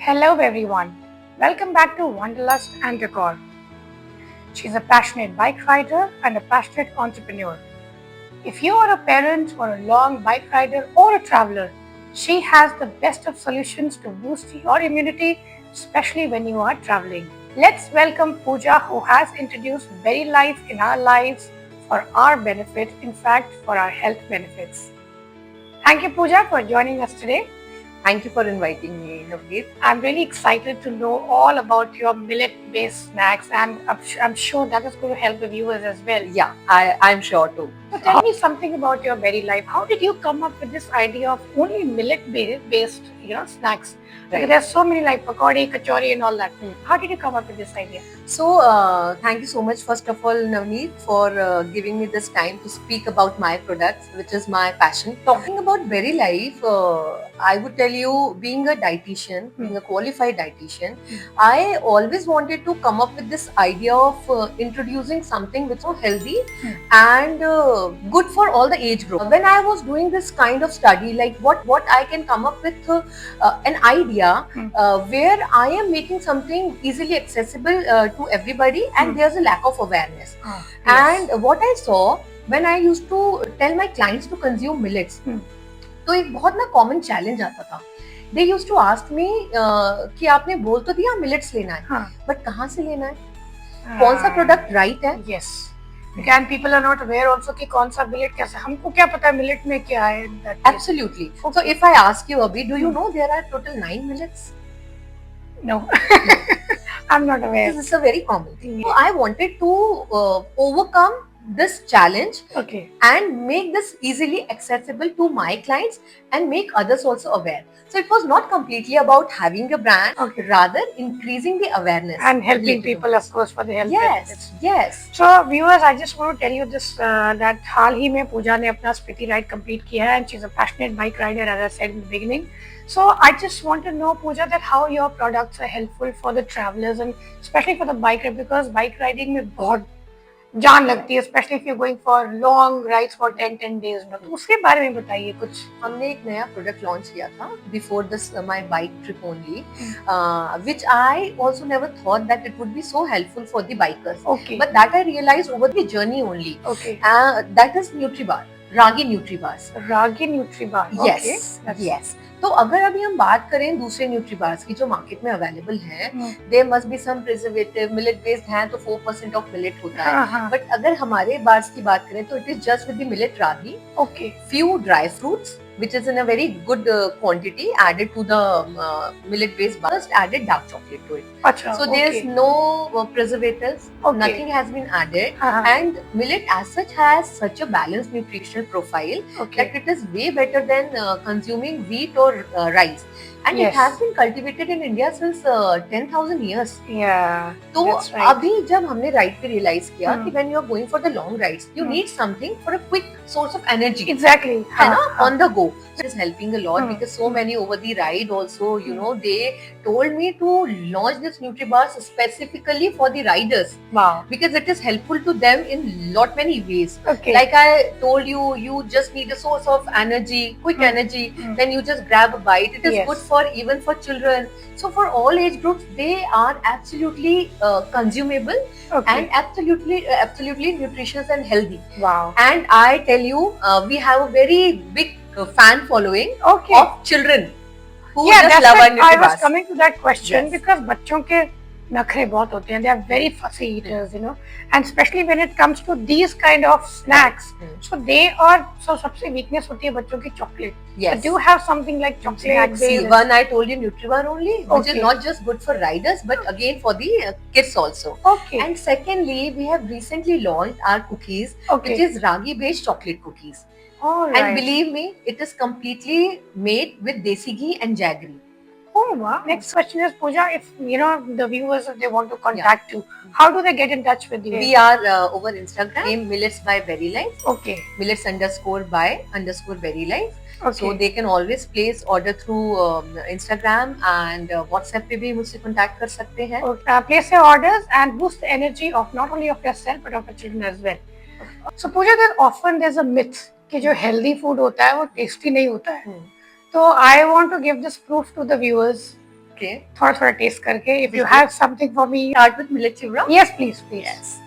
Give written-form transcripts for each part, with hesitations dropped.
Hello everyone, welcome back to Wanderlust and Decor. She's a passionate bike rider and a passionate entrepreneur. If you are a parent or a long bike rider or a traveler, she has the best of solutions to boost your immunity, especially when you are traveling. Let's welcome Pooja, who has introduced Berry Life in our lives for our benefit, in fact, for our health benefits. Thank you, Pooja, for joining us today. Thank you for inviting me, Navneet. I'm really excited to know all about your millet-based snacks, and I'm sure that is going to help the viewers as well. Yeah, I'm sure too. So tell me something about your berry life. How did you come up with this idea of only millet-based, snacks? Because Right. there's so many like pakodi, kachori, and all that. How did you come up with this idea? So, thank you so much, first of all, Navneet, for giving me this time to speak about my products, which is my passion. Talking about Berry Life, I would tell you, being a dietitian, being a qualified dietitian, I always wanted to come up with this idea of introducing something which was healthy and good for all the age group. When I was doing this kind of study, like what I can come up with an idea where I am making something easily accessible to everybody, and there's a lack of awareness. And what I saw when I used to tell my clients to consume millets, तो एक बहुत ना common challenge आता था. They used to ask me कि आपने बोल तो दिया मिलेट्स लेना है, बट कहाँ से लेना है, कौन सा प्रोडक्ट राइट है. Yes. Can people are not aware also कि कौन सा millet कैसे, हमको क्या पता है millet में क्या है. Absolutely. So if I ask you, Abhi, do you know there are total 9 millets? No. I'm not aware. This is a very common thing. So I wanted to overcome this challenge and make this easily accessible to my clients and make others also aware. So it was not completely about having a brand, rather increasing the awareness and helping people, of course, for the health benefits. Yes. So viewers, I just want to tell you this that हाल ही में पूजा ने अपना Spiti ride complete किया है, and she's a passionate bike rider, as I said in the beginning. So I just want to know, Pooja, that how your products are helpful for the travelers and especially for the bike rider, because bike riding में बहुत जान लगती है, especially if you're going for long rides for 10 days. तो उसके बारे में बताइए कुछ. हमने एक नया प्रोडक्ट लॉन्च किया था before this my bike trip only, which I also never thought that it would be so helpful for the bikers. But that I realized over the journey only. That is NutriBar, Ragi NutriBars. Ragi NutriBar. Yes. तो अगर अभी हम बात करें दूसरे न्यूट्रीबार्स की जो market में अवेलेबल हैं, there must be some preservative, millet based हैं तो 4% ऑफ मिलेट होता है. बट अगर हमारे बार्स की बात करें तो it is just with the millet ragi, few dry fruits which is in a very good quantity added to the millet based bar. Just added dark chocolate to it. So there is no preservatives, nothing has been added, and millet as such has such a balanced nutritional profile that it is way better than consuming wheat or rice. And it has been cultivated in India since 10,000 years. तो अभी जब हमने ride पे realise किया कि when you are going for the long rides, you need something for a quick source of energy. Exactly. है ना, on the go. It is helping a lot because so many over the ride also, they told me to launch this NutriBars specifically for the riders. Wow. Because it is helpful to them in lot many ways. Like I told you, you just need a source of energy, quick energy. Then you just grab a bite. It is good for even for children. So for all age groups, they are absolutely consumable and absolutely nutritious and healthy. Wow. And I tell you, we have a very big fan following of children who just love our NutriBars. I was coming to that question because बच्चों के नखरे बहुत होते हैं. They are very fussy eaters, and especially when it comes to these kind of snacks. So they are सबसे weakness होती है बच्चों की chocolate. Yes. So do you have something like chocolate? See, one I told you NutriBar only, which is not just good for riders, but again for the kids also. And secondly, we have recently launched our cookies, which is ragi based chocolate cookies. And believe me, it is completely made with desi ghee and jaggery. Oh wow! Next question is, Pooja, if the viewers, if they want to contact you, how do they get in touch with you? We are over Instagram, Millets by Berry Life. Millets_by_Berry Life. So they can always place order through Instagram and WhatsApp पे भी मुझसे contact कर सकते हैं. Place your orders and boost the energy of not only of yourself but of your children as well. So Pooja, there's a myth कि जो healthy food होता है वो tasty नहीं होता है. So I want to give this proof to the viewers Okay. थोड़ा taste करके. If you बिल्कुल. have something for me. Start with millet chivra. Yes, please. Yes.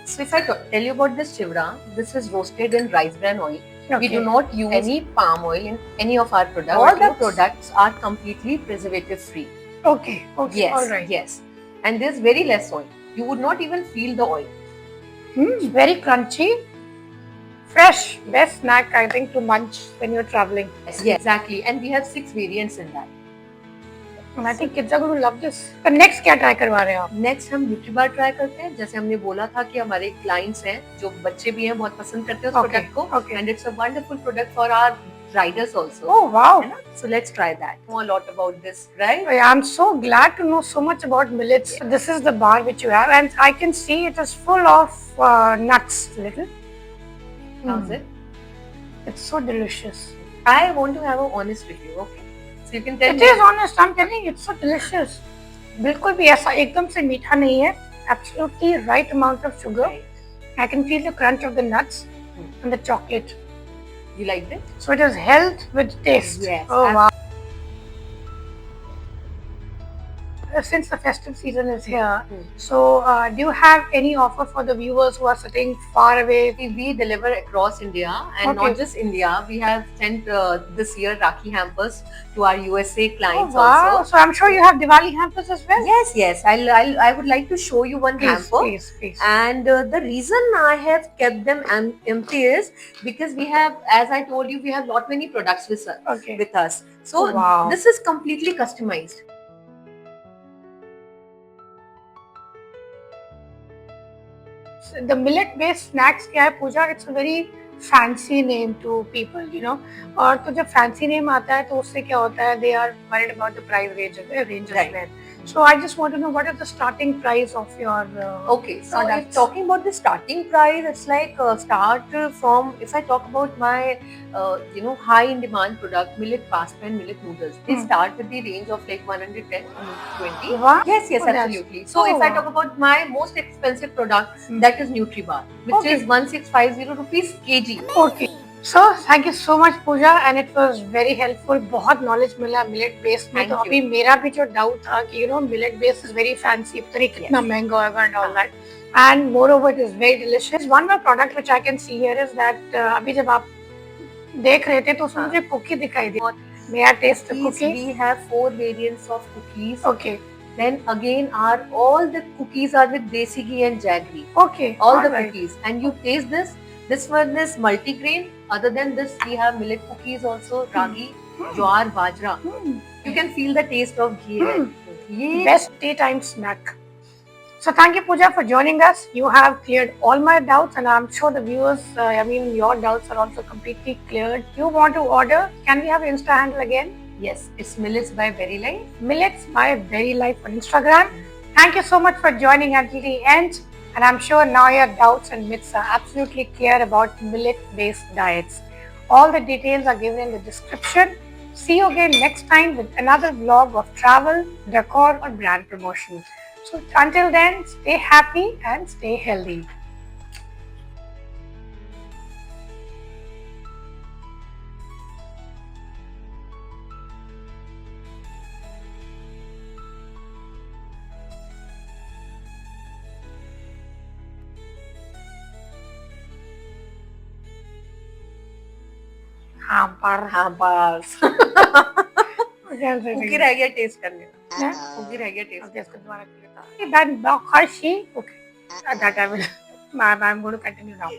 So if I tell you about this chivra, this is roasted in rice bran oil. Okay. We do not use any palm oil in any of our products. All the products are completely preservative free. Okay. Yes. All right. Yes. And there's very less oil. You would not even feel the oil. Very crunchy. Fresh. Best snack, I think, to munch when you're traveling. Yes, exactly. And we have 6 variants in that. And I think kids are going to love this. So next क्या try करवा रहे हैं आप? Next हम न्यूट्रीबार try करते हैं. जैसे हमने बोला था कि हमारे क्लाइंट्स हैं जो बच्चे भी हैं बहुत पसंद करते हैं उस प्रोडक्ट को. And it's a wonderful product for our riders also. Oh wow! So let's try that. Know a lot about this, right? I'm so glad to know so much about millets. So this is the bar which you have, and I can see it is full of nuts. Little. How's it? It's so delicious. I want to have an honest review. Okay. So you can tell It me. is honest. I'm telling you, it's so delicious. बिल्कुल भी ऐसा एकदम से मीठा नहीं है. Absolutely right amount of sugar. I can feel the crunch of the nuts and the chocolate. You liked it? So it is health with taste. Yes. Oh wow. Since the festive season is here, so do you have any offer for the viewers who are sitting far away? We deliver across India, and not just India. We have sent this year Rakhi hampers to our USA clients also. So I'm sure you have Diwali hampers as well? Yes, yes. I would like to show you one hamper. Please. And the reason I have kept them empty is because we have, as I told you, we have lot many products with us. So this is completely customized. The millet-based snacks क्या है पूजा? It's a very fancy name to people, you know. और तो जब fancy name आता है तो उससे क्या होता है? They are worried about the price ranges there. So I just want to know what is the starting price of your okay. So if talking about the starting price, it's like start from, if I talk about my high in demand product, millet pasta and millet noodles, they start with the range of like 110 to 20. Wow. Yes, absolutely. So if I talk about my most expensive product, that is Nutribar, which is 1650 rupees kg. Okay. So thank you so much Pooja, and it was very helpful. बहुत knowledge मिला millet based में. तो अभी मेरा भी जो doubt था कि millet based is very fancy, पता नहीं कितना महंगा होगा and all that. And moreover it is very delicious. One more product which I can see here is that अभी जब आप देख रहे थे तो उसमें मुझे cookie दिखाई दी. May I taste the cookie? We have 4 variants of cookies. Okay. Then again, all the cookies are with desi ghee and jaggery. Okay. All the cookies, and you taste this. This one is multi-grain. Other than this, we have millet cookies also, ragi, jowar, bajra. You can feel the taste of ghee. Best tea time snack. So thank you Pooja for joining us. You have cleared all my doubts, and I'm sure the viewers, your doubts are also completely cleared. You want to order? Can we have Insta handle again? Yes, it's Millets by Very Life. Millets by Very Life on Instagram. Thank you so much for joining until the end. And I'm sure now your doubts and myths are absolutely clear about millet-based diets. All the details are given in the description. See you again next time with another vlog of travel, decor or brand promotion. So until then, stay happy and stay healthy. hampers. Cookie रह गया test करने का. Cookie रह गया test. इसको दोबारा किया था. That Bakhashi. Okay. That I will. I'm going to continue now.